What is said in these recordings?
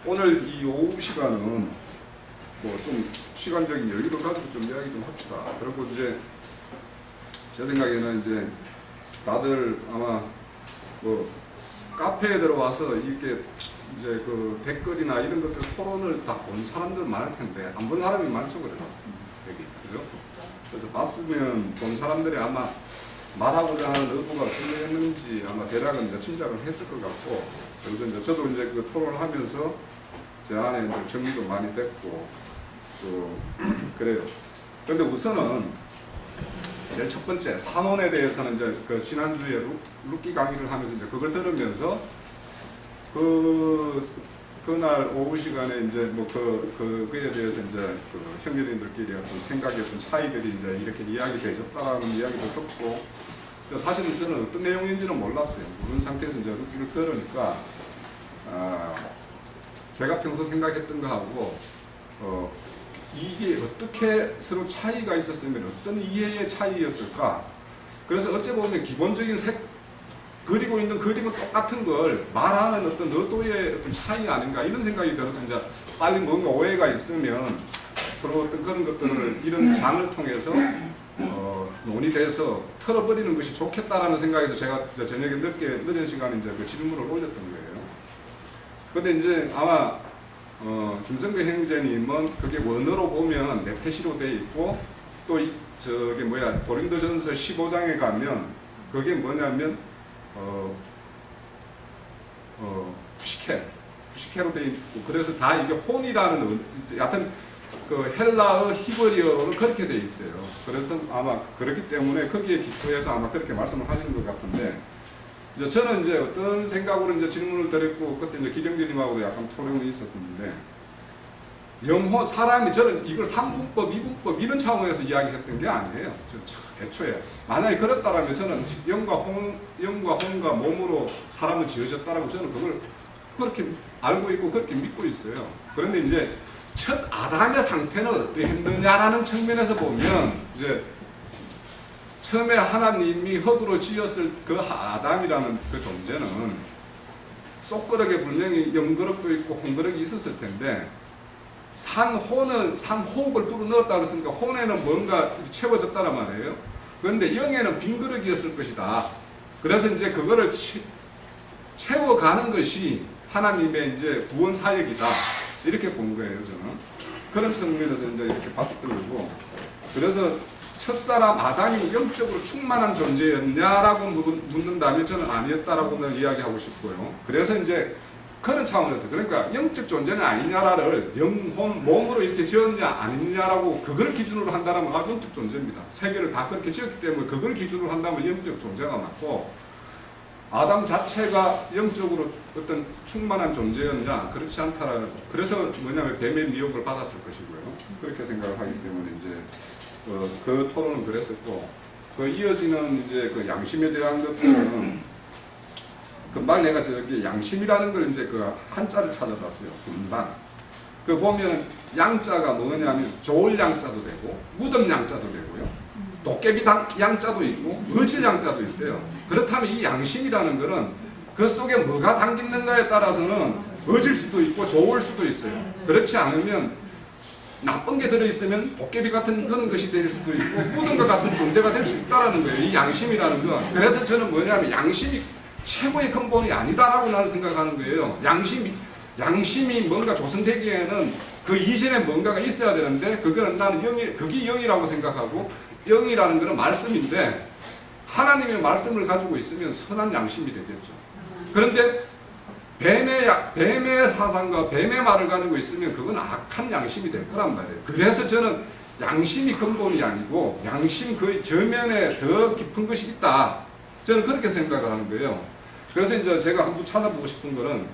오늘 이 오후 시간은 뭐 좀 시간적인 여유를 가지고 좀 이야기 좀 합시다. 그리고 이제 제 생각에는 이제 다들 아마 뭐 카페에 들어와서 이렇게 이제 그 댓글이나 이런 것들 토론을 다 본 사람들 많을 텐데 안 본 사람이 많죠, 그래도 여기 그죠? 그래서 봤으면 본 사람들이 아마 말하고자 하는 의도가 어떻게 했는지 아마 대략은 이제 짐작을 했을 것 같고, 그래서 이제 저도 이제 그 토론을 하면서 제 안에 이제 정리도 많이 됐고 또 그래요. 그런데 우선은 제일 첫 번째 산원에 대해서는 이제 그 지난주에 룻기 강의를 하면서 이제 그걸 들으면서 그날 오후 시간에 이제 뭐 그에 대해서 이제 그 형제님들끼리 어떤 생각의 어떤 차이들이 이제 이렇게 이야기되셨다라는 이야기도 듣고, 사실은 저는 어떤 내용인지는 몰랐어요. 모르는 상태에서 이제 룻기를 들으니까 제가 평소 생각했던 거하고 이게 어떻게 서로 차이가 있었으면 어떤 이해의 차이였을까? 그래서 어찌 보면 기본적인 그리고 있는 그림은 똑같은 걸 말하는 어떤 의도의 어떤 차이 아닌가 이런 생각이 들어서 이제 빨리 뭔가 오해가 있으면 서로 어떤 그런 것들을 이런 장을 통해서 논의돼서 털어버리는 것이 좋겠다라는 생각에서 제가 저녁에 늦은 시간에 이제 그 질문을 올렸던 거예요. 근데 이제 아마 김성배 형제님은 그게 원어로 보면 네페시로 되어 있고 또 저게 뭐야 고린도전서 15장에 가면 그게 뭐냐면 푸시케로 되어 있고, 그래서 다 이게 혼이라는 여하튼 그 헬라어 히브리어로는 그렇게 되어 있어요. 그래서 아마 그렇기 때문에 거기에 기초해서 아마 그렇게 말씀을 하시는 것 같은데, 이제 저는 이제 어떤 생각으로 이제 질문을 드렸고 그때 이제 기령제님하고도 약간 토론이 있었는데, 사람이 저는 이걸 3분법, 2분법 이런 차원에서 이야기했던 게 아니에요. 애초에 만약에 그렇다면 저는 영과 혼과 몸으로 사람은 지어졌다라고 저는 그걸 그렇게 알고 있고 그렇게 믿고 있어요. 그런데 이제 첫 아담의 상태는 어떠했느냐라는 측면에서 보면 이제 처음에 하나님이 흙으로 지었을 그 아담이라는 그 존재는 쏙그릇에 분명히 영그릇도 있고 홍그릇이 있었을 텐데, 산호흡을 불어넣었다고 했으니까 혼에는 뭔가 채워졌다란 말이에요. 그런데 영에는 빈 그릇이었을 것이다. 그래서 이제 그거를 채워가는 것이 하나님의 이제 구원 사역이다. 이렇게 본 거예요, 저는. 그런 측면에서 이제 이렇게 봤었던 거고. 그래서 첫사람 아담이 영적으로 충만한 존재였냐라고 묻는다면 저는 아니었다라고 이야기하고 싶고요. 그래서 이제 그런 차원에서, 그러니까 영적 존재는 아니냐를 영혼, 몸으로 이렇게 지었냐 아니냐라고 그걸 기준으로 한다면 영적 존재입니다. 세계를 다 그렇게 지었기 때문에 그걸 기준으로 한다면 영적 존재가 맞고, 아담 자체가 영적으로 어떤 충만한 존재였냐 그렇지 않다라는, 그래서 뭐냐면 뱀의 미혹을 받았을 것이고요. 그렇게 생각을 하기 때문에 이제 그 토론은 그랬었고, 그 이어지는 이제 그 양심에 대한 것들은 금방 내가 저기 양심이라는 걸 이제 그 한자를 찾아봤어요. 금방. 그 보면 양자가 뭐냐면 좋을 양자도 되고 무덤 양자도 되고요. 도깨비 양자도 있고 어질 양자도 있어요. 그렇다면 이 양심이라는 거는 그 속에 뭐가 담겼는가에 따라서는 어질 수도 있고 좋을 수도 있어요. 그렇지 않으면 나쁜 게 들어있으면 도깨비 같은 그런 것이 될 수도 있고 무덤과 같은 존재가 될 수 있다는 거예요. 이 양심이라는 건. 그래서 저는 뭐냐면 양심이 최고의 근본이 아니다라고 나는 생각하는 거예요. 양심이 뭔가 조성되기에는 그 이전에 뭔가가 있어야 되는데, 그거는 나는 그게 영이라고 생각하고, 영이라는 것은 말씀인데, 하나님의 말씀을 가지고 있으면 선한 양심이 되겠죠. 그런데 뱀의 사상과 뱀의 말을 가지고 있으면 그건 악한 양심이 될 거란 말이에요. 그래서 저는 양심이 근본이 아니고, 양심 그 저면에 더 깊은 것이 있다. 저는 그렇게 생각을 하는 거예요. 그래서 이제 제가 한번 찾아보고 싶은 거는,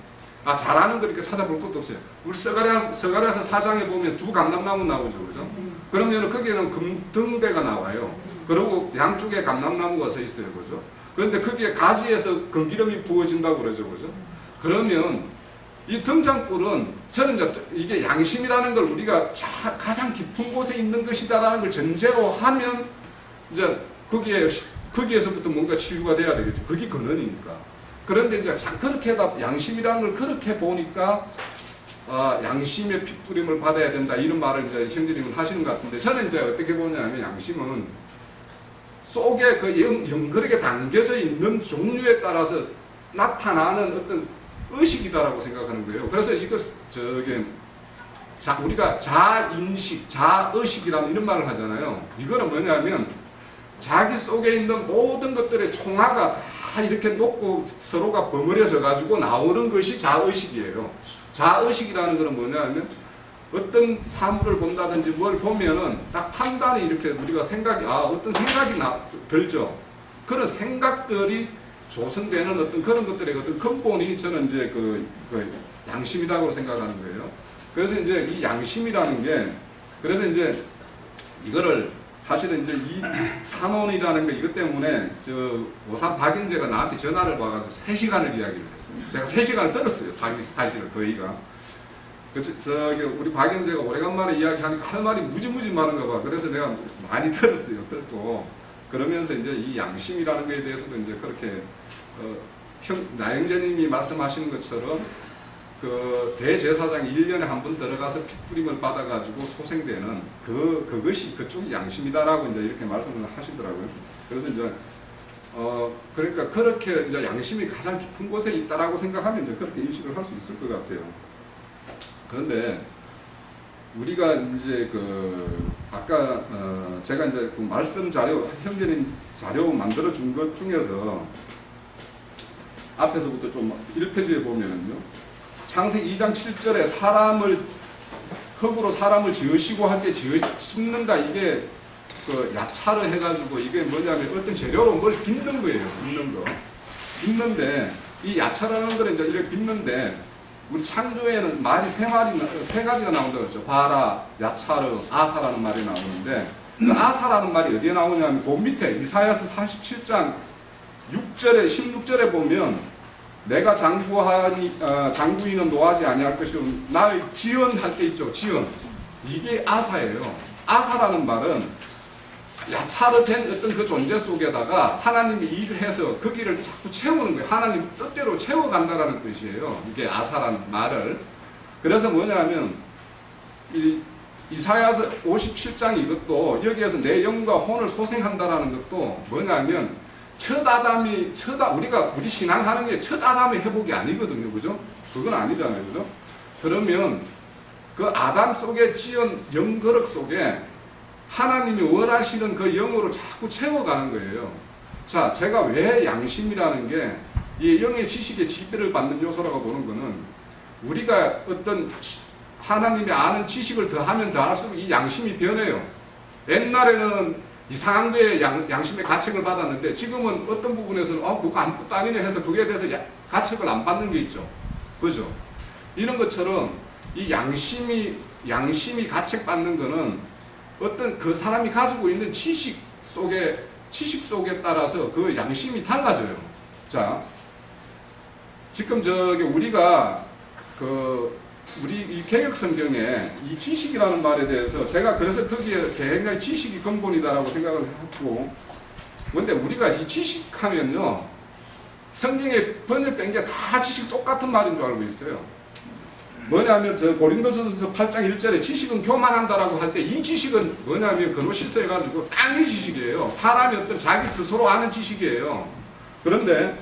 잘하는 거 이렇게 찾아볼 것도 없어요. 우리 서가랴서 4장에 보면 두 감람나무 나오죠, 그죠? 그러면 거기에는 금등대가 나와요. 그리고 양쪽에 감람나무가 서 있어요, 그죠? 그런데 거기에 가지에서 금기름이 부어진다고 그러죠, 그죠? 그러면 이 등잔불은 저는 이제 이게 양심이라는 걸 우리가 가장 깊은 곳에 있는 것이다라는 걸 전제로 하면 이제 거기에서부터 뭔가 치유가 돼야 되겠죠. 그게 근원이니까. 그런데 이제 그렇게 양심이라는 걸 그렇게 보니까 양심의 핏부림을 받아야 된다 이런 말을 이제 형제님은 하시는 것 같은데 저는 이제 어떻게 보냐면 양심은 속에 그 연결하게 담겨져 있는 종류에 따라서 나타나는 어떤 의식이다라고 생각하는 거예요. 그래서 이거 우리가 자인식, 자의식이라는 이런 말을 하잖아요. 이거는 뭐냐면 자기 속에 있는 모든 것들의 총화가 다 이렇게 놓고 서로가 버무려져 가지고 나오는 것이 자의식이에요. 자의식이라는 것은 뭐냐면 어떤 사물을 본다든지 뭘 보면은 딱 판단이 이렇게 우리가 생각이 어떤 생각이 들죠. 그런 생각들이 조성되는 어떤 그런 것들의 어떤 근본이 저는 이제 그 양심이라고 생각하는 거예요. 그래서 이제 이 양심이라는 게 그래서 이제 이거를 사실은 이제 이 산원이라는 거 이것 때문에 오산 박영재가 나한테 전화를 와가지고 3시간을 이야기를 했어요. 제가 3시간을 들었어요. 사실은 거의가. 그래서 우리 박영재가 오래간만에 이야기하니까 할 말이 무지무지 많은가 봐. 그래서 내가 많이 들었어요. 듣고 그러면서 이제 이 양심이라는 거에 대해서도 이제 그렇게 나영재님이 말씀하시는 것처럼 그 대제사장이 1년에 한 번 들어가서 핏부림을 받아가지고 소생되는 그것이 그쪽이 양심이다라고 이제 이렇게 말씀을 하시더라고요. 그래서 이제 그러니까 그렇게 이제 양심이 가장 깊은 곳에 있다라고 생각하면 이제 그렇게 인식을 할 수 있을 것 같아요. 그런데 우리가 이제 아까 제가 이제 그 말씀 자료 형제님 자료 만들어 준 것 중에서 앞에서부터 좀 1페이지에 보면은요. 창세기 2장 7절에 흙으로 사람을 지으시고 할 때 짓는다 이게 야차를 해가지고 이게 뭐냐면 어떤 재료로 뭘 빚는 거예요. 빚는 거. 빚는데 이 야차라는 거는 이제 이렇게 빚는데 우리 창조에는 말이 세 가지가 나온다고 그랬죠. 바라, 야차르, 아사라는 말이 나오는데 그 아사라는 말이 어디에 나오냐면 그 밑에 이사야서 47장 16절에 보면 내가 장구인은 노하지 아니할 것이요 나의 지연할 게 있죠. 지연. 이게 아사예요. 아사라는 말은 야차로 된 어떤 그 존재 속에다가 하나님이 일을 해서 거기를 자꾸 채우는 거예요. 하나님 뜻대로 채워간다라는 뜻이에요. 이게 아사라는 말을. 그래서 뭐냐면 이사야서 57장 이것도 여기에서 내 영과 혼을 소생한다라는 것도 뭐냐면 우리 신앙하는 게 첫 아담의 회복이 아니거든요. 그죠? 그건 아니잖아요. 그죠? 그러면 그 아담 속에 지은 영거럭 속에 하나님이 원하시는 그 영으로 자꾸 채워가는 거예요. 자, 제가 왜 양심이라는 게 이 영의 지식의 지배를 받는 요소라고 보는 거는 우리가 어떤 하나님이 아는 지식을 더하면 더할수록 이 양심이 변해요. 옛날에는 이상한 거에 양심의 가책을 받았는데 지금은 어떤 부분에서는 그거 아무것도 아니네 해서 거기에 대해서 가책을 안 받는 게 있죠. 그죠? 이런 것처럼 이 양심이 가책받는 거는 어떤 그 사람이 가지고 있는 지식 속에 따라서 그 양심이 달라져요. 자, 지금 우리가 우리 이 개혁 성경에 이 지식이라는 말에 대해서 제가 그래서 거기에 굉장히 지식이 근본이다라고 생각을 했고, 근데 우리가 이 지식하면요 성경에 번역된 게 다 지식 똑같은 말인 줄 알고 있어요. 뭐냐면 고린도전서 8장 1절에 지식은 교만한다라고 할 때 이 지식은 뭐냐면 그노시스 해가지고 땅의 지식이에요. 사람이 어떤 자기 스스로 아는 지식이에요. 그런데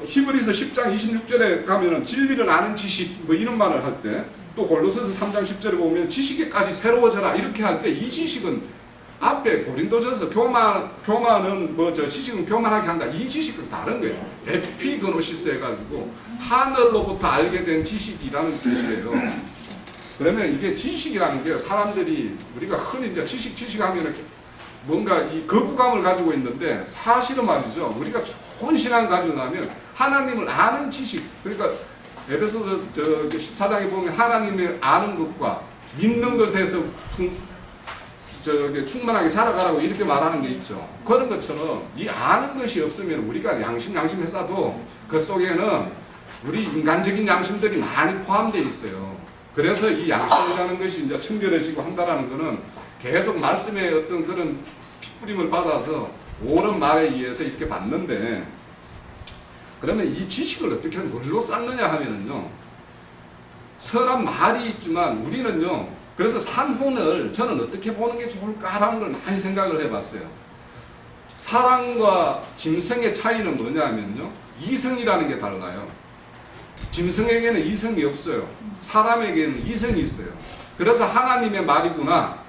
히브리서 10장 26절에 가면은 진리를 아는 지식 이런 말을 할 때, 또 골로새서 3장 10절에 보면 지식에까지 새로워져라 이렇게 할 때 이 지식은 앞에 고린도전서 교만은 지식은 교만하게 한다. 이 지식은 다른 거예요. 에피그노시스 해가지고 하늘로부터 알게 된 지식이라는 뜻이에요. 그러면 이게 지식이라는 게 사람들이 우리가 흔히 이제 지식하면 뭔가 이 거부감을 가지고 있는데 사실은 말이죠. 우리가 좋은 신앙을 가지려면 하나님을 아는 지식, 그러니까 에베소서 14장에 보면 하나님을 아는 것과 믿는 것에서 충만하게 자라가라고 이렇게 말하는 게 있죠. 그런 것처럼 이 아는 것이 없으면 우리가 양심 했어도 그 속에는 우리 인간적인 양심들이 많이 포함되어 있어요. 그래서 이 양심이라는 것이 이제 청결해지고 한다라는 것은 계속 말씀의 어떤 그런 핏부림을 받아서 옳은 말에 의해서 이렇게 받는데, 그러면 이 지식을 어떻게 뭘로 쌓느냐 하면은요, 선한 말이 있지만 우리는요, 그래서 산혼을 저는 어떻게 보는 게 좋을까라는 걸 많이 생각을 해봤어요. 사랑과 짐승의 차이는 뭐냐면요, 이성이라는 게 달라요. 짐승에게는 이성이 없어요. 사람에게는 이성이 있어요. 그래서 하나님의 말이구나,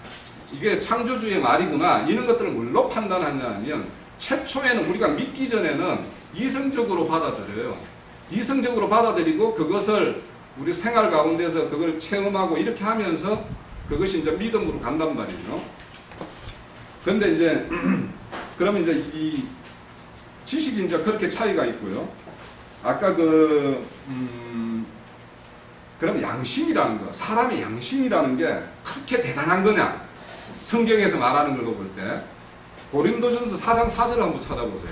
이게 창조주의 말이구나, 이런 것들을 뭘로 판단하냐면 최초에는 우리가 믿기 전에는 이성적으로 받아들여요. 이성적으로 받아들이고 그것을 우리 생활 가운데서 그걸 체험하고 이렇게 하면서 그것이 이제 믿음으로 간단 말이죠. 근데 이제 그러면 이제 이 지식이 이제 그렇게 차이가 있고요. 아까 그럼 양심이라는 거, 사람의 양심이라는 게 그렇게 대단한 거냐? 성경에서 말하는 걸로 볼 때 고린도전서 4장 4절을 한번 찾아보세요.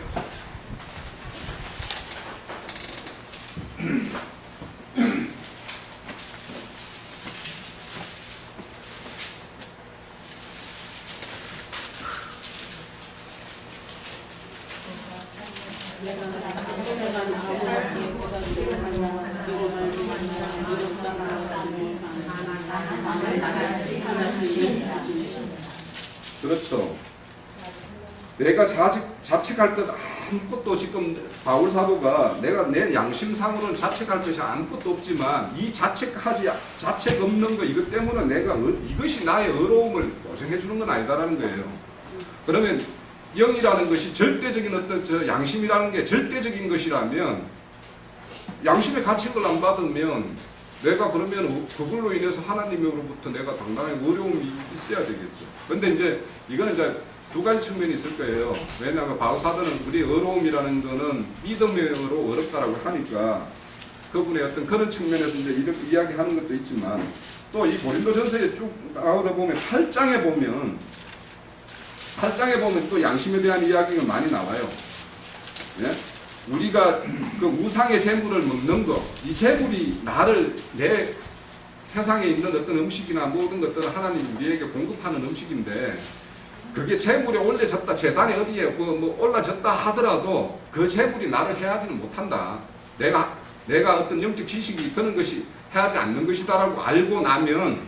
그렇죠. 내가 자책할 것 아무것도 지금 바울 사도가 내가 내 양심상으로는 자책할 것이 아무것도 없지만 이 자책 없는 거 이것 때문에 내가 이것이 나의 의로움을 보증해 주는 건 아니다라는 거예요. 그러면 영이라는 것이 절대적인 어떤 양심이라는 게 절대적인 것이라면 양심에 갇힌 걸 안 받으면 내가 그러면 그걸로 인해서 하나님으로부터 내가 당당히 어려움이 있어야 되겠죠. 근데 이제 이거는 이제 두 가지 측면이 있을 거예요. 왜냐하면 바울 사도는 우리의 어려움이라는 거는 믿음으로 어렵다라고 하니까 그분의 어떤 그런 측면에서 이제 이렇게 이야기하는 것도 있지만 또 이 고린도전서에 쭉 나오다 보면 8장에 보면 또 양심에 대한 이야기가 많이 나와요. 예? 우리가 그 우상의 재물을 먹는 거, 이 재물이 내 세상에 있는 어떤 음식이나 모든 것들은 하나님 우리에게 공급하는 음식인데 그게 재물이 올려졌다, 재단에 어디에 뭐 올라졌다 하더라도 그 재물이 나를 해하지는 못한다. 내가 어떤 영적 지식이 그런 것이 해하지 않는 것이다라고 알고 나면,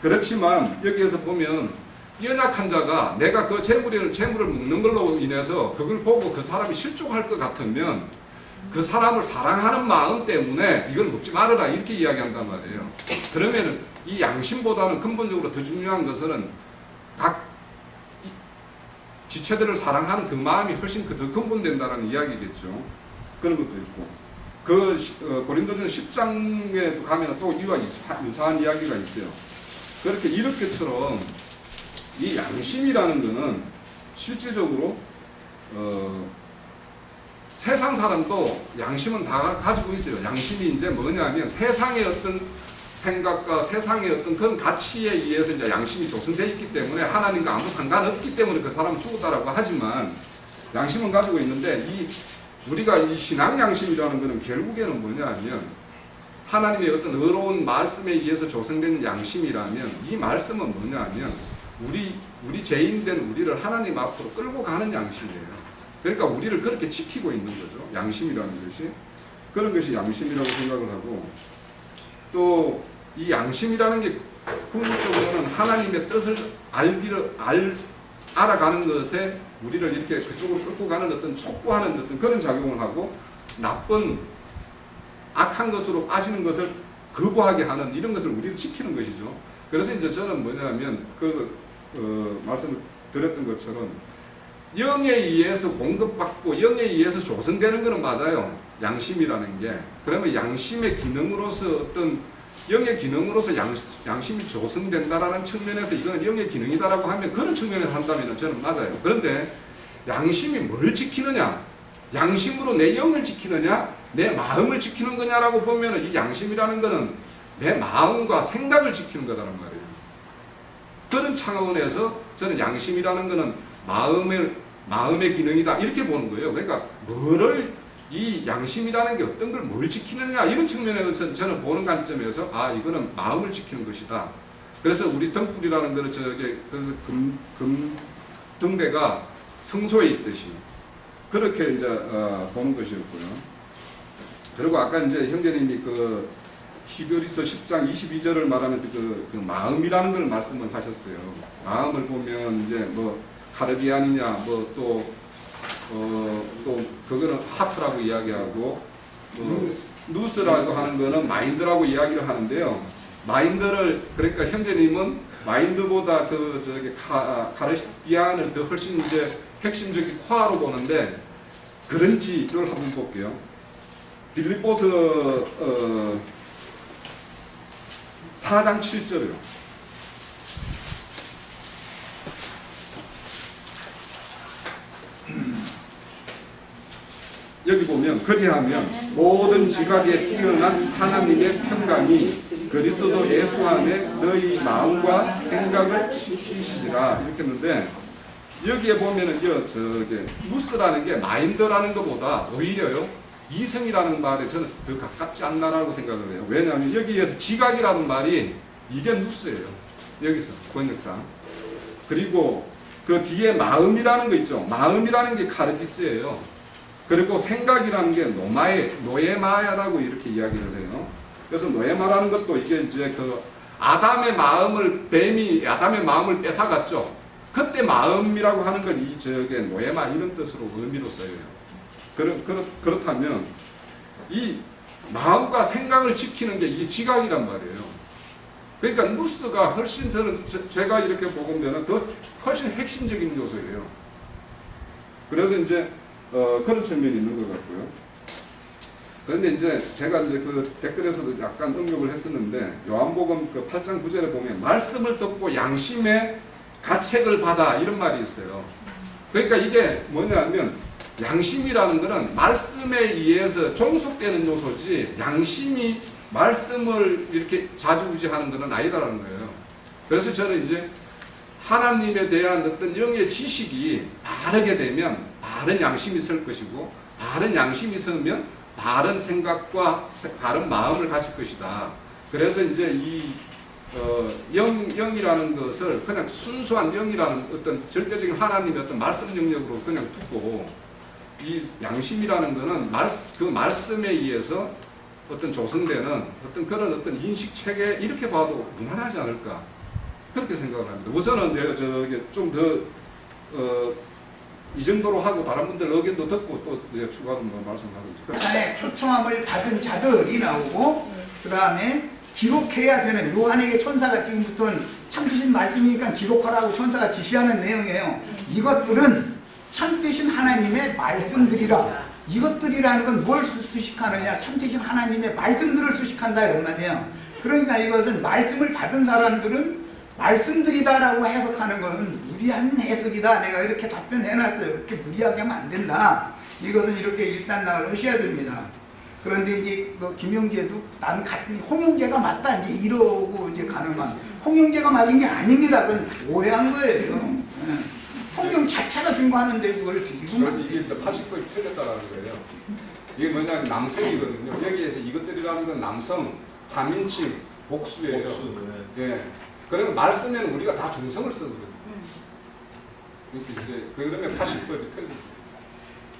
그렇지만 여기에서 보면 연약한 자가 내가 그 재물을 먹는 걸로 인해서 그걸 보고 그 사람이 실족할 것 같으면 그 사람을 사랑하는 마음 때문에 이걸 먹지 말아라 이렇게 이야기한단 말이에요. 그러면 이 양심보다는 근본적으로 더 중요한 것은 각 지체들을 사랑하는 그 마음이 훨씬 더 근본된다는 이야기겠죠. 그런 것도 있고 고린도전 10장에 가면 또 이와 유사한 이야기가 있어요. 이렇게처럼 이 양심이라는 것은 실질적으로 세상 사람도 양심은 다 가지고 있어요. 양심이 이제 뭐냐면 세상의 어떤 생각과 세상의 어떤 그런 가치에 의해서 이제 양심이 조성되어 있기 때문에 하나님과 아무 상관없기 때문에 그 사람은 죽었다라고 하지만 양심은 가지고 있는데 우리가 이 신앙 양심이라는 것은 결국에는 뭐냐면 하나님의 어떤 의로운 말씀에 의해서 조성된 양심이라면 이 말씀은 뭐냐면 우리 죄인된 우리를 하나님 앞으로 끌고 가는 양심이에요. 그러니까 우리를 그렇게 지키고 있는 거죠. 양심이라는 것이. 그런 것이 양심이라고 생각을 하고, 또 이 양심이라는 게 궁극적으로는 하나님의 뜻을 알아가는 것에 우리를 이렇게 그쪽으로 끌고 가는 어떤 촉구하는 어떤 그런 작용을 하고, 나쁜 악한 것으로 빠지는 것을 거부하게 하는 이런 것을 우리를 지키는 것이죠. 그래서 이제 저는 뭐냐면 말씀을 드렸던 것처럼 영에 의해서 공급받고 영에 의해서 조성되는 것은 맞아요. 양심이라는 게. 그러면 양심의 기능으로서 어떤 영의 기능으로서 양심이 조성된다라는 측면에서 이거는 영의 기능이다라고 하면 그런 측면에서 한다면 저는 맞아요. 그런데 양심이 뭘 지키느냐? 양심으로 내 영을 지키느냐? 내 마음을 지키는 거냐라고 보면 이 양심이라는 것은 내 마음과 생각을 지키는 거다란 말이에요. 그런 차원에서 저는 양심이라는 것은 마음의 기능이다 이렇게 보는 거예요. 그러니까 이 양심이라는 게 어떤 걸 뭘 지키느냐 이런 측면에서 저는 보는 관점에서 이거는 마음을 지키는 것이다. 그래서 우리 등불이라는 거는 그래서 등대가 성소에 있듯이 그렇게 이제 보는 것이었고요. 그리고 아까 이제 형제님이 히브리서 10장 22절을 말하면서 그 마음이라는 걸 말씀을 하셨어요. 마음을 보면 이제 뭐 카르디안이냐 뭐 또 그거는 하트라고 이야기하고 누스라고 하는 거는 마인드라고 이야기를 하는데요. 마인드를 그러니까 형제님은 마인드보다 그 저기 카르디안을 더 훨씬 이제 핵심적인 화로 보는데 그런지를 한번 볼게요. 빌립보서 4장 7절이요. 여기 보면 그리하면 모든 지각에 뛰어난 하나님의 평강이 그리스도 예수 안에 너희 마음과 생각을 지키시리라 이렇게 했는데 여기에 보면은 저게 누스라는 게 마인드라는 것보다 오히려요 이성이라는 말에 저는 더 가깝지 않나라고 생각을 해요. 왜냐하면 여기에서 지각이라는 말이 이게 누스예요. 여기서 번역상. 그리고 그 뒤에 마음이라는 거 있죠. 마음이라는 게 카르디스예요. 그리고 생각이라는 게 노예마야라고 이렇게 이야기를 해요. 그래서 노예마라는 것도 이게 이제 그 아담의 마음을 뱀이 아담의 마음을 뺏어갔죠. 그때 마음이라고 하는 걸 이 저게 노예마 이런 뜻으로 의미로 써요. 그렇다면 이 마음과 생각을 지키는 게 이게 지각이란 말이에요. 그러니까 누스가 훨씬 더 제가 이렇게 보면 더 훨씬 핵심적인 요소예요. 그래서 이제 그런 측면이 있는 것 같고요. 그런데 이제 제가 이제 그 댓글에서도 약간 응용을 했었는데 요한복음 그 8장 9절에 보면 말씀을 듣고 양심의 가책을 받아 이런 말이 있어요. 그러니까 이게 뭐냐면 양심이라는 것은 말씀에 의해서 종속되는 요소지 양심이 말씀을 이렇게 좌지우지하는 것은 아니다라는 거예요. 그래서 저는 이제 하나님에 대한 어떤 영의 지식이 바르게 되면 바른 양심이 설 것이고 바른 양심이 서면 바른 생각과 바른 마음을 가질 것이다. 그래서 이제 이 영이라는 것을 그냥 순수한 영이라는 어떤 절대적인 하나님의 어떤 말씀 영역으로 그냥 두고 이 양심이라는 것은 그 말씀에 의해서 어떤 조성되는 어떤 그런 어떤 인식 체계 이렇게 봐도 무난하지 않을까 그렇게 생각을 합니다. 우선은 내가 저게 좀 더 이 정도로 하고 다른 분들 의견도 듣고 또 내가 추가로 뭐 말씀하고 있죠. 산에 초청함을 받은 자들이 나오고 그 다음에 기록해야 되는 요한에게 천사가 지금부터는 참되신 말씀이니까 기록하라고 천사가 지시하는 내용이에요. 이것들은 참되신 하나님의 말씀들이라. 이것들이라는 건 뭘 수식하느냐? 참되신 하나님의 말씀들을 수식한다 이런 말이에요. 그러니까 이것은 말씀을 받은 사람들은 말씀들이다라고 해석하는 것은 무리한 해석이다. 내가 이렇게 답변해놨어요. 이렇게 무리하게 하면 안 된다. 이것은 이렇게 일단락을 하셔야 됩니다. 그런데 이제 뭐 김영재도 나는 홍영재가 맞다 이제 이러고 이제 가능한 홍영재가 맞은 게 아닙니다. 그건 오해한 거예요. 성경 자체가 증거하는데 그걸 드리고 이게 80%이 틀렸다라는 거예요. 이게 뭐냐면 남성이거든요. 여기에서 이것들이라는 건 남성, 3인칭, 복수예요. 예. 그러면 말씀에는 우리가 다 중성을 쓰거든요. 이렇게 이제 그러면 80%이 틀립니다.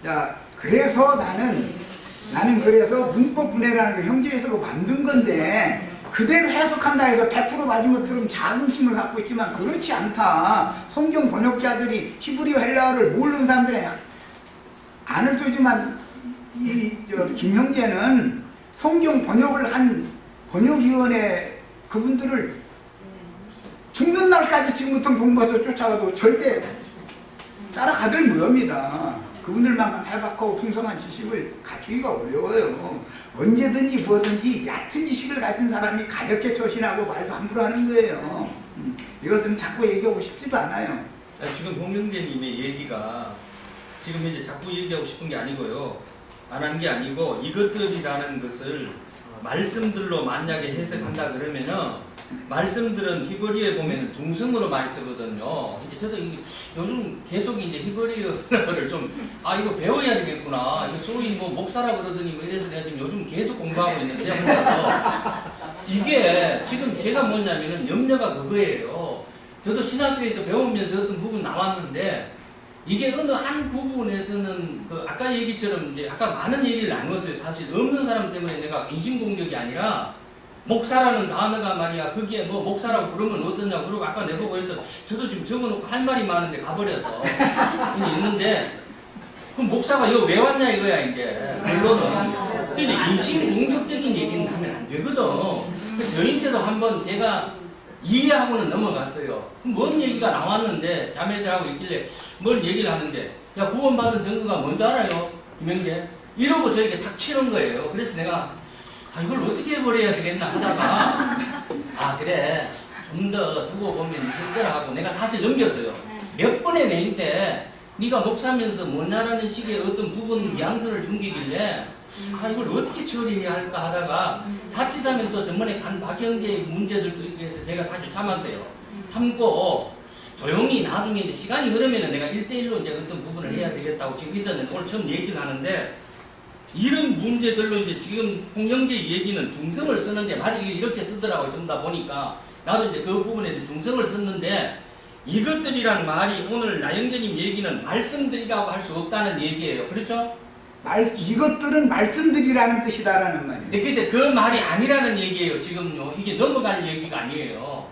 자, 그래서 나는 그래서 문법 분해라는 걸 형제에서 만든 건데 그대로 해석한다 해서 100% 맞은 것처럼 자긍심을 갖고 있지만 그렇지 않다. 성경 번역자들이 히브리어 헬라어를 모르는 사람들이 안을 쪼지만 김형제는 성경 번역을 한 번역위원회 그분들을 죽는 날까지 지금부터 공부해서 쫓아가도 절대 따라가들 무렵니다. 그분들만 해박하고 풍성한 지식을 갖추기가 어려워요. 언제든지 뭐든지 얕은 지식을 가진 사람이 가볍게 처신하고 말도 함부로 하는 거예요. 이것은 자꾸 얘기하고 싶지도 않아요. 지금 홍영재님의 얘기가 지금 이제 자꾸 얘기하고 싶은 게 아니고요. 안 한 게 아니고 이것들이라는 것을 말씀들로 만약에 해석한다 그러면은 말씀들은 히브리어에 보면은 중성으로 많이 쓰거든요. 이제 저도 요즘 계속 이제 히브리어를 좀 이거 배워야 되겠구나. 이거 소위 뭐 목사라 그러더니 뭐 이래서 내가 지금 요즘 계속 공부하고 있는데 이게 지금 제가 뭐냐면은 염려가 그거예요. 저도 신학교에서 배우면서 어떤 부분 나왔는데 이게 어느 한 부분에서는 그 아까 얘기처럼 이제 아까 많은 얘기를 나누었어요. 사실 없는 사람 때문에 내가 인신공격이 아니라 목사라는 단어가 말이야 거기에 뭐 목사라고 부르면 어떠냐 그러고 아까 내보고 해서 저도 지금 적어놓고 할 말이 많은데 가버려서 있는데 그럼 목사가 여기 왜 왔냐 이거야 이제 결론은. 근데 인신 공격적인 얘기는 하면 안 되거든. 저한테도 한번 제가 이해하고는 넘어갔어요. 그럼 뭔 얘기가 나왔는데 자매들하고 있길래 뭘 얘기를 하는데 야 구원받은 증거가 뭔지 알아요? 김영재? 이러고 저에게 탁 치는 거예요. 그래서 내가 이걸 어떻게 해버려야 되겠나 하다가 아 그래 좀 더 두고 보면 있을 거라 하고 내가 사실 넘겼어요. 몇 번의 내인 때 네가 목사면서 뭐냐라는 식의 어떤 부분 뉘앙스를 숨기길래 이걸 어떻게 처리해야 할까 하다가 자칫하면 또 전번에 간 박형제의 문제들도 있고 해서 제가 사실 참았어요. 참고 조용히 나중에 이제 시간이 흐르면은 내가 1대1로 이제 어떤 부분을 해야 되겠다고 지금 있었는데 오늘 처음 얘기를 하는데 이런 문제들로 이제 지금 홍영재 얘기는 중성을 쓰는데 말이 이렇게 쓰더라고요. 좀 다 보니까 나도 이제 그 부분에 대해 중성을 썼는데 이것들이란 말이 오늘 나영재님 얘기는 말씀들이라고 할 수 없다는 얘기예요. 그렇죠? 이것들은 말씀들이라는 뜻이다라는 말이에요. 네, 그래서 그 말이 아니라는 얘기예요. 지금요. 이게 넘어갈 얘기가 아니에요.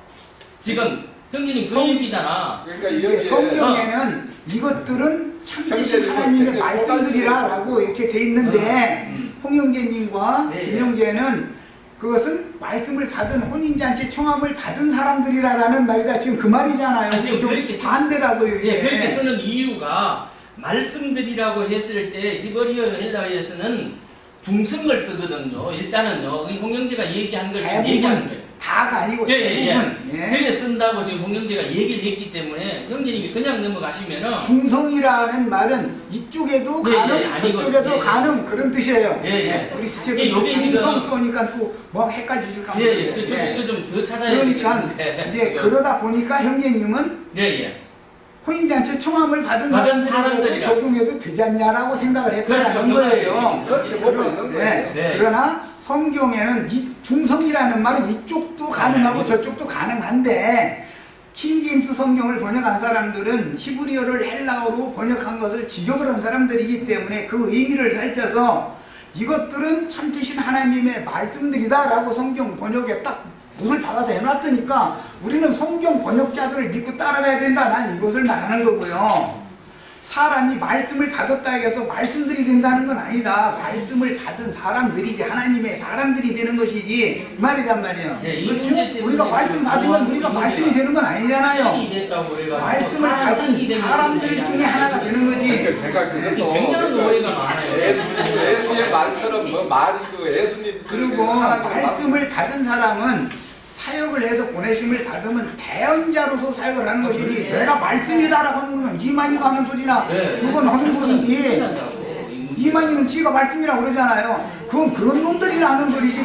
지금 형제님 그 얘기잖아. 그러니까 이게 이게 성경에는 이것들은 참되신 하나님의 말씀들이라고 이렇게 돼 있는데 홍영재님과 네, 김영재는 그것은 말씀을 받은 혼인잔치 청함을 받은 사람들이라는 말이다. 지금 그 말이잖아요. 지금 좀 그렇게 반대라고요. 이게. 예, 그렇게 쓰는 이유가 말씀들이라고 했을 때 히브리어 헬라어에서는 중성을 쓰거든요. 일단은요. 홍영재가 얘기한 걸 지금 얘기하는 거예요. 다가 아니고 예, 예, 대부분. 예. 예. 그게 쓴다고 지금 홍영재가 얘기를 했기 때문에 형제님이 그냥 넘어가시면은 중성이라는 말은 이쪽에도 예, 가능, 예, 아니고, 저쪽에도 예, 가능 그런 뜻이에요. 예, 예. 우리 예, 지금 요게 중성 지금- 또니까 또 뭐 헷갈리실까 예, 예. 그, 좀 이거 좀 더 찾아야 그러니까 되겠는데. 이제 그러다 보니까 형제님은 예, 예. 혼인잔치 청함을 받은 받은 사람들에게 사람들이라. 적용해도 되지 않냐라고 생각을 했다는 그렇죠. 거예요. 그렇게 보고 있는 거예요. 네. 네. 그러나 성경에는 이 중성이라는 말은 이쪽도 가능하고 네. 저쪽도 가능한데 킹제임스 성경을 번역한 사람들은 히브리어를 헬라어로 번역한 것을 직역을 한 사람들이기 때문에 그 의미를 살펴서 이것들은 참되신 하나님의 말씀들이다라고 성경 번역에 딱 못을 박아서 해놨으니까 우리는 성경 번역자들을 믿고 따라가야 된다. 난 이것을 말하는 거고요. 사람이 말씀을 받았다 해서 말씀들이 된다는 건 아니다. 말씀을 받은 사람들이지 하나님의 사람들이 되는 것이지 이 말이란 말이에요. 네, 이 그렇죠? 문제 때문에 우리가 말씀 받으면 우리가 말씀이 되는 건 아니잖아요. 신이 됐다고 해가지고 말씀을 받은 사람들 중에 하나가 되는 거지. 그러니까 제가 그것도 굉장한 오해가 많아요. 예수의 말처럼 뭐 말이 그 예수님 그리고 말씀을 받은 사람은 사역을 해서 보내심을 받으면 대언자로서 사역을 하는 것이지 내가 말씀이다라고 하는 건 이만희가 하는 소리나 네. 그건 하는 소리지. 이만희는 지가 말씀이라고 그러잖아요. 그건 그런 놈들이 하는 소리지.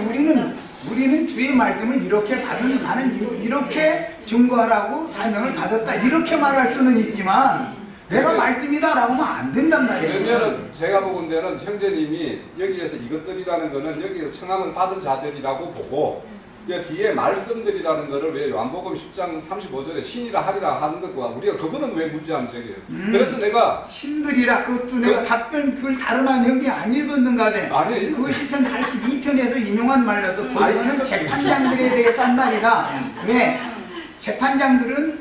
우리는 주의 말씀을 이렇게 받은 나는 이렇게 증거하라고 사명을 받았다 이렇게 말할 수는 있지만 내가 말씀이다라고 하면 안 된단 말이에요. 그러면은 제가 보건대는 형제님이 여기에서 이것들이라는 거는 여기에서 청함을 받은 자들이라고 보고 뒤에 말씀들이라는 거를 왜 요한복음 10장 35절에 신이라 하리라 하는 것과 우리가 그거는 왜 무지한 적이에요. 그래서 내가 신들이라 그것도 내가 답변 그걸 다루나 여기 안 읽었는가 봐. 아니 그 시편 82편에서 인용한 말로서 거기서는 재판장들에 대해서 한 말이다. 왜? 재판장들은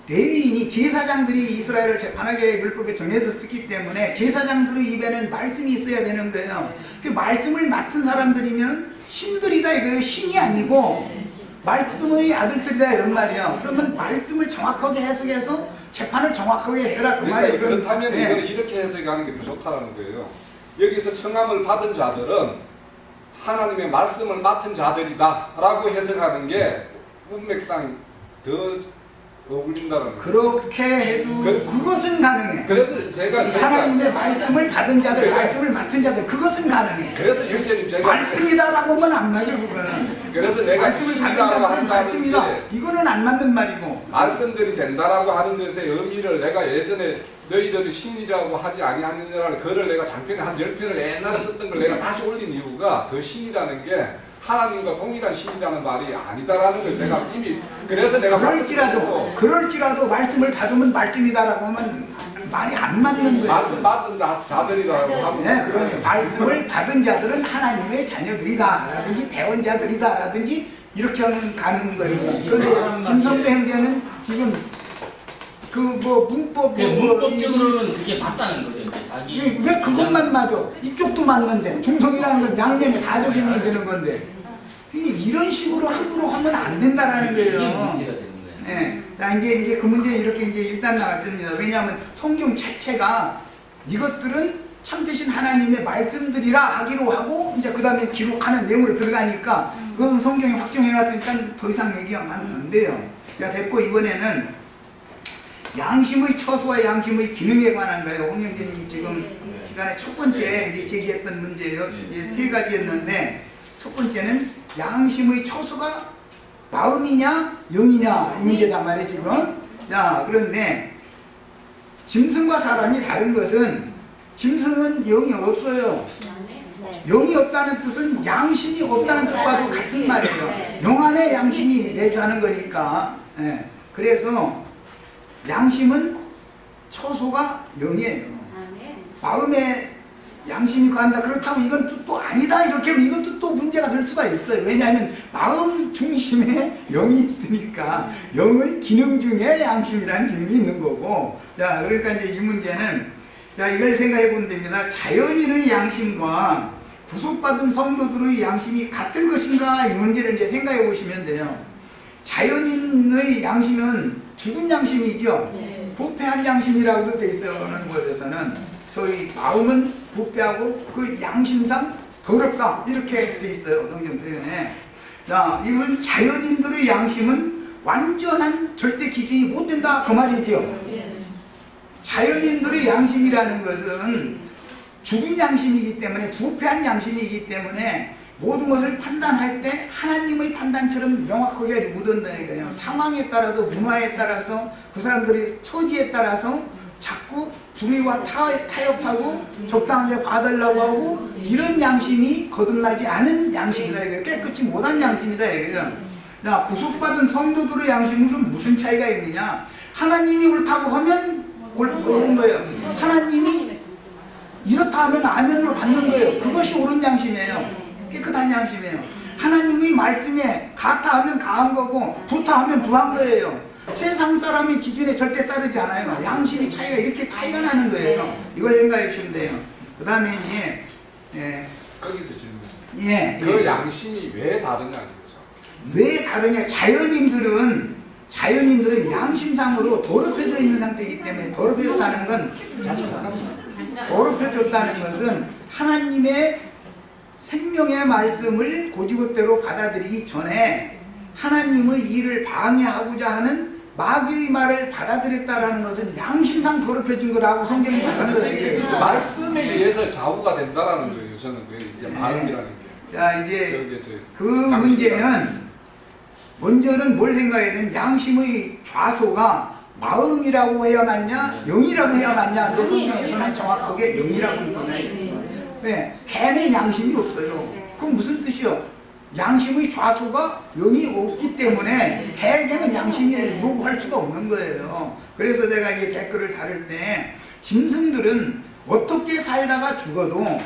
레위인이 제사장들이 이스라엘을 재판하게 율법에 정해졌기 때문에 제사장들의 입에는 말씀이 있어야 되는 거예요. 그 말씀을 맡은 사람들이면 신들이다 이거예요. 신이 아니고 말씀의 아들들이다 이런 말이에요. 그러면 말씀을 정확하게 해석해서 재판을 정확하게 해라 그 말이에요. 그렇다면 네. 이거는 이렇게 해석하는 게 더 좋다는 거예요. 여기서 청함을 받은 자들은 하나님의 말씀을 맡은 자들이다 라고 해석하는 게 문맥상 더 어울린다는 거예요. 그렇게 해도 그것은 가능해. 그래서 제가 하나님의 말씀을 받은 자들, 그러니까 말씀을 맡은 자들, 그것은 가능해. 그래서 형제님 제가 말씀이다라고 하면 안 맞아, 그거는. 그래서 내가 말씀을 받은 신이라고 자들은 한다는 말씀이다. 게 이거는 안 맞는 말이고. 말씀들이 된다라고 하는 것의 의미를 내가 예전에 너희들이 신이라고 하지 아니하느냐라는 글을 내가 장편에 한 10편을 옛날에 썼던 걸 내가 다시 올린 이유가 그 신이라는 게 하나님과 동일한 신이라는 말이 아니다라는 걸 제가 이미 그래서 내가 그럴지라도 말씀을 받으면 말씀이다라고 하면 말이 안 맞는 거예요. 말씀 받은 자들이라고 하면 그러면 말씀을 받은 자들은 하나님의 자녀들이다라든지 대원자들이다라든지 이렇게 하면 가는 거예요. 그런데 김성배 형제는 지금 그 뭐 문법 문법적으로는 그게 맞다는 거죠. 이제 자기 왜 그것만 맞아? 이쪽도 맞는데 중성이라는 건 양면에 다 적용이 되는 건데 이런 식으로 함부로 하면 안 된다라는 이게 거예요. 문제가 되는 거예요. 예. 자, 이제 그 문제는 이렇게 이제 일단 나왔습니다. 왜냐하면 성경 자체가 이것들은 참되신 하나님의 말씀들이라 하기로 하고 이제 그 다음에 기록하는 내용으로 들어가니까 그건 성경이 확정해놨으니까 더 이상 얘기하면 안 돼요. 자, 됐고 이번에는 양심의 처소와 양심의 기능에 관한 거예요. 홍 형제님이 지금 시간에 첫 번째 이제 제기했던 문제예요. 이제 세 가지였는데 첫 번째는 양심의 처소가 마음이냐 영이냐 이 문제단 말이에요 지금. 자, 그런데 짐승과 사람이 다른 것은 짐승은 영이 없어요. 영이 없다는 뜻은 양심이 없다는 뜻과도 같은 말이에요. 영 안에 양심이 내주하는 거니까. 예. 그래서 양심은 처소가 영이에요. 마음에 양심이 관다. 그렇다고 이건 또 아니다. 이렇게 하면 이것도 또 문제가 될 수가 있어요. 왜냐하면 마음 중심에 영이 있으니까 영의 기능 중에 양심이라는 기능이 있는 거고. 자, 그러니까 이제 이 문제는 자, 이걸 생각해 보면 됩니다. 자연인의 양심과 구속받은 성도들의 양심이 같을 것인가 이 문제를 이제 생각해 보시면 돼요. 자연인의 양심은 죽은 양심이죠. 부패한 양심이라고도 돼 있어요. 어느 곳에서는 저희 마음은 부패하고 그 양심상 더럽다 이렇게 돼 있어요. 성경 표현에. 자, 이건 자연인들의 양심은 완전한 절대 기준이 못 된다 그 말이죠. 자연인들의 양심이라는 것은 죽은 양심이기 때문에 부패한 양심이기 때문에 모든 것을 판단할 때 하나님의 판단처럼 명확하게 묻는다 이거예요. 상황에 따라서 문화에 따라서 그 사람들의 처지에 따라서 자꾸 불의와 타협하고 적당하게 봐달라고 하고 이런 양심이 거듭나지 않은 양심이다 이거예요. 깨끗이 못한 양심이다 이거예요. 자, 구속받은 성도들의 양심은 무슨 차이가 있느냐? 하나님이 옳다고 하면 옳은 거예요. 하나님이 이렇다 하면 아멘으로 받는 거예요. 그것이 옳은 양심이에요. 깨끗한 양심이에요. 하나님의 말씀에 가타 하면 가한 거고 부타 하면 부한 거예요. 세상 사람의 기준에 절대 따르지 않아요. 양심이 차이가 이렇게 차이가 나는 거예요. 이걸 생각해 주시면 돼요. 그 다음에 이제 거기서 질문. 그 양심이 왜 다르냐 이거죠. 왜 다르냐? 자연인들은 양심상으로 더럽혀져 있는 상태이기 때문에 더럽혀졌다는 건 더럽혀졌다는 것은 하나님의 생명의 말씀을 고지고대로 받아들이기 전에 하나님의 일을 방해하고자 하는 마귀의 말을 받아들였다라는 것은 양심상 더럽혀진 거라고 성경이 말하는 거예요. 그 말씀에 의해서 좌우가 된다라는 거예요. 저는 이제 마음이라는 게. 자, 이제 그 문제는 먼저는 뭘 생각해야 되는 양심의 좌소가 마음이라고 해야 맞냐 영이라고 해야 맞냐. 너 성경에서는 정확하게 영이라고 합니다. 왜? 개는 양심이 없어요. 그건 무슨 뜻이요? 양심의 좌소가 영이 없기 때문에 개에게는 양심이 요구할 수가 없는 거예요. 그래서 내가 이제 댓글을 다룰 때 짐승들은 어떻게 살다가 죽어도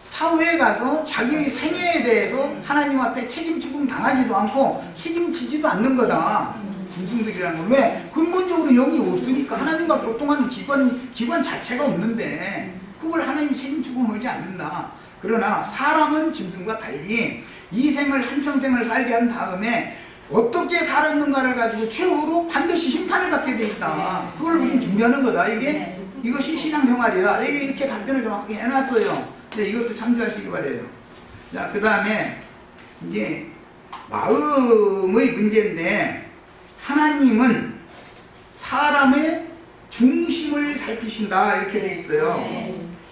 사후에 가서 자기의 생애에 대해서 하나님 앞에 책임 추궁 당하지도 않고 책임지지도 않는 거다. 짐승들이라는 건 왜? 근본적으로 영이 없으니까 하나님과 교통하는 기관 자체가 없는데 그걸 하나님이 책임 추궁하지 않는다. 그러나 사람은 짐승과 달리 이 생을 한평생을 살게 한 다음에 어떻게 살았는가를 가지고 최후로 반드시 심판을 받게 돼 있다. 그걸 우리는 준비하는 거다. 이것이 신앙생활이다. 이렇게 답변을 정확하게 해놨어요. 네, 이것도 참조하시기 바래요. 자, 그 다음에 이제 마음의 문제인데 하나님은 사람의 중심을 살피신다 이렇게 돼 있어요.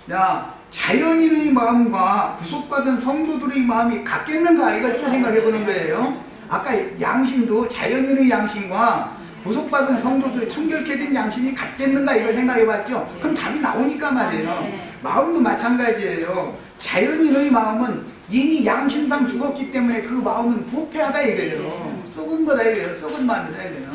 자, 자연인의 마음과 구속받은 성도들의 마음이 같겠는가 이걸 또 생각해 보는 거예요. 아까 양심도 자연인의 양심과 구속받은 성도들의 청결케 된 양심이 같겠는가 이걸 생각해 봤죠. 그럼 답이 나오니까 말이에요. 마음도 마찬가지예요. 자연인의 마음은 이미 양심상 죽었기 때문에 그 마음은 부패하다 이거예요. 썩은 거다 이거예요. 썩은 마음이다 이거예요.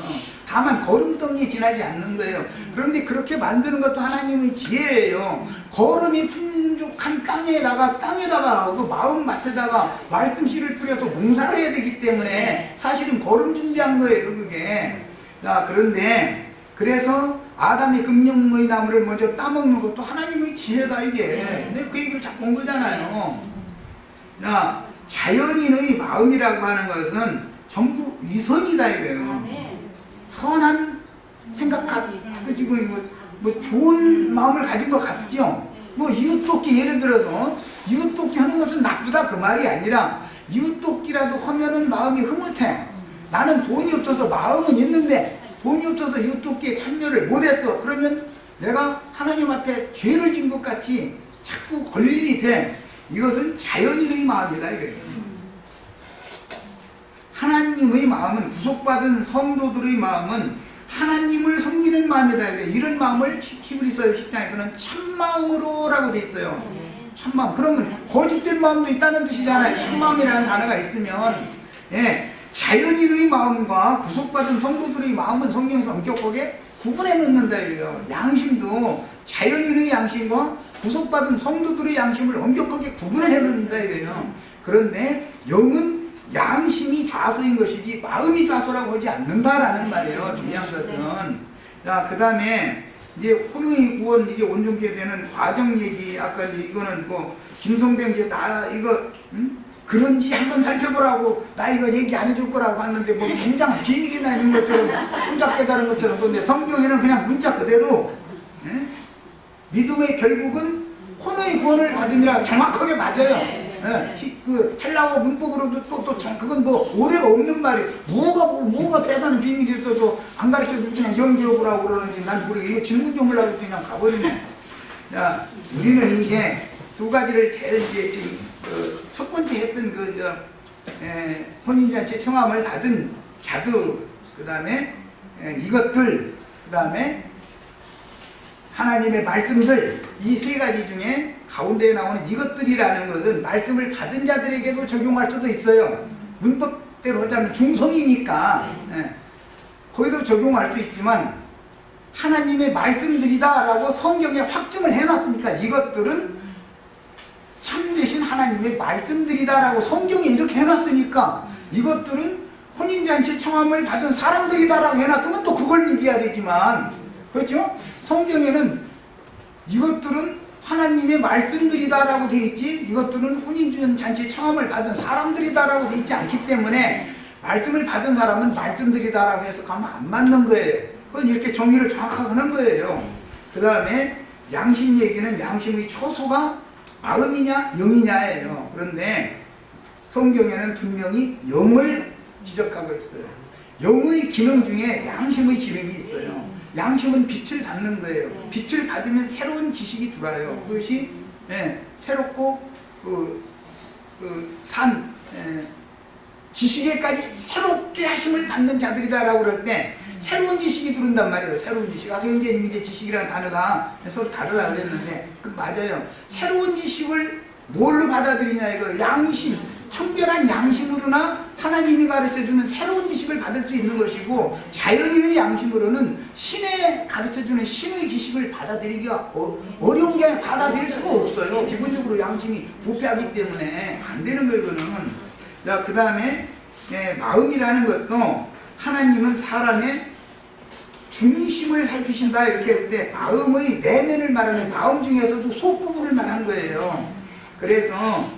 다만 걸음덩이에 지나지 않는 거예요. 그런데 그렇게 만드는 것도 하나님의 지혜예요. 걸음이 풍족한 땅에다가 그 마음밭에다가 말씀 씨를 뿌려서 농사를 해야 되기 때문에 사실은 걸음 준비한 거예요, 그게. 자, 그런데 그래서 아담이 금령의 나무를 먼저 따먹는 것도 하나님의 지혜다, 이게. 근데 그 얘기를 자꾸 한 거잖아요. 자, 자연인의 마음이라고 하는 것은 전부 위선이다, 이거예요. 선한 생각 가지고 뭐 좋은 마음을 가진 것 같죠. 뭐 이웃돕기, 예를 들어서 이웃돕기 하는 것은 나쁘다 그 말이 아니라, 이웃돕기라도 하면은 마음이 흐뭇해. 나는 돈이 없어서 마음은 있는데 돈이 없어서 이웃돕기에 참여를 못했어. 그러면 내가 하나님 앞에 죄를 진 것 같이 자꾸 걸림이 돼. 이것은 자연인의 마음이다, 이거예요. 하나님의 마음은, 구속받은 성도들의 마음은 하나님을 섬기는 마음이다. 이런 마음을 히브리서 10장에서는 참마음으로라고 돼 있어요. 참마음. 그러면 거짓된 마음도 있다는 뜻이잖아요. 참마음이라는 단어가 있으면. 예, 자연인의 마음과 구속받은 성도들의 마음은 성경에서 엄격하게 구분해 놓는다, 이거예요. 양심도 자연인의 양심과 구속받은 성도들의 양심을 엄격하게 구분을 해 놓는다, 이거예요. 그런데 영은 양심이 좌소인 것이지 마음이 좌소라고 하지 않는다라는 말이에요. 중요한 것은. 자, 그 다음에 이제 혼의 구원, 이게 온전케 되는 과정 얘기. 아까 이거는 뭐 김성병 이제 나 이거 그런지 한번 살펴보라고 나 이거 얘기 안 해줄 거라고 하는데 뭐 굉장히 비밀이나 있는 것처럼 혼자 깨달은 것처럼. 그런데 성경에는 그냥 문자 그대로 믿음의 결국은 혼의 구원을 받음이라 정확하게 맞아요. 그 헬라어 문법으로도 그건 뭐 오래가 없는 말이에요. 뭐가 대단한 비밀이 있어서 안 가르쳐주고 그냥 연기해보라고 그러는지 난 모르겠어요. 이거 질문 좀 하려고 했더니 그냥 가버리네. 자, 우리는 이게 두 가지를 제일 이제 지금 첫 번째 했던 혼인잔치 청함을 받은 자두, 그 다음에 이것들, 그 다음에 하나님의 말씀들, 이 세 가지 중에 가운데에 나오는 이것들이라는 것은 말씀을 받은 자들에게도 적용할 수도 있어요. 문법대로 하자면 중성이니까 거기도 적용할 수 있지만, 하나님의 말씀들이다라고 성경에 확증을 해놨으니까 이것들은 참되신 하나님의 말씀들이다라고 성경에 이렇게 해놨으니까, 이것들은 혼인잔치 청함을 받은 사람들이다라고 해놨으면 또 그걸 믿어야 되지만, 그렇죠? 성경에는 이것들은 하나님의 말씀들이다라고 되어 있지, 이것들은 혼인잔치 청함을 받은 사람들이다라고 되어 있지 않기 때문에 말씀을 받은 사람은 말씀들이다라고 해석하면 안 맞는 거예요. 그건 이렇게 정의를 정확하게 하는 거예요. 그 다음에 양심 얘기는 양심의 초소가 마음이냐 영이냐예요. 그런데 성경에는 분명히 영을 지적하고 있어요. 영의 기능 중에 양심의 기능이 있어요. 양심은 빛을 받는 거예요. 빛을 받으면 새로운 지식이 들어와요. 그것이 새롭고 지식에까지 새롭게 하심을 받는 자들이다라고 그럴 때 새로운 지식이 들어온단 말이에요. 새로운 지식. 아까 이제 지식이라는 단어가 서로 다르다 그랬는데 그 맞아요. 새로운 지식을 뭘로 받아들이냐 이거. 양심, 청결한 양심으로나 하나님이 가르쳐주는 새로운 지식을 받을 수 있는 것이고, 자연인의 양심으로는 신의 가르쳐주는 신의 지식을 받아들이기가 어려운 게 아니라 받아들일 수가 없어요. 기본적으로 양심이 부패하기 때문에 안 되는 거예요, 이거는. 자, 그 다음에 마음이라는 것도 하나님은 사람의 중심을 살피신다 이렇게 할 때 마음의 내면을 말하는, 마음 중에서도 속 부분을 말한 거예요. 그래서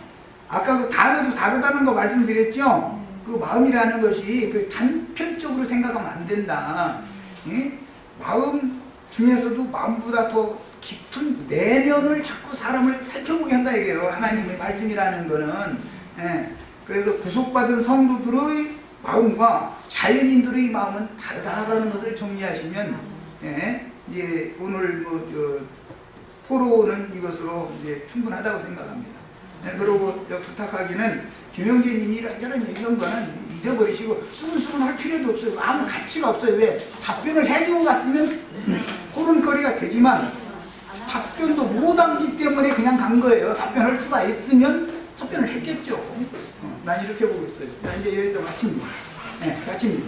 아까 그 단어도 다르다는 거 말씀드렸죠? 그 마음이라는 것이 그 단편적으로 생각하면 안 된다. 마음 중에서도 마음보다 더 깊은 내면을 자꾸 사람을 살펴보게 한다 이게요. 하나님의 말씀이라는 거는. 그래서 구속받은 성도들의 마음과 자연인들의 마음은 다르다라는 것을 정리하시면, 이제 오늘 토론은 이것으로 이제 충분하다고 생각합니다. 그리고 부탁하기는 김영재님이 이런 얘기한 거는 잊어버리시고 수근수근 할 필요도 없어요. 아무 가치가 없어요. 왜? 답변을 해주고 갔으면 토론거리가 되지만 답변도 못하기 때문에 그냥 간 거예요. 답변할 수가 있으면 답변을 했겠죠. 난 이렇게 보고 있어요. 자, 이제 여기서 마칩니다. 마칩니다.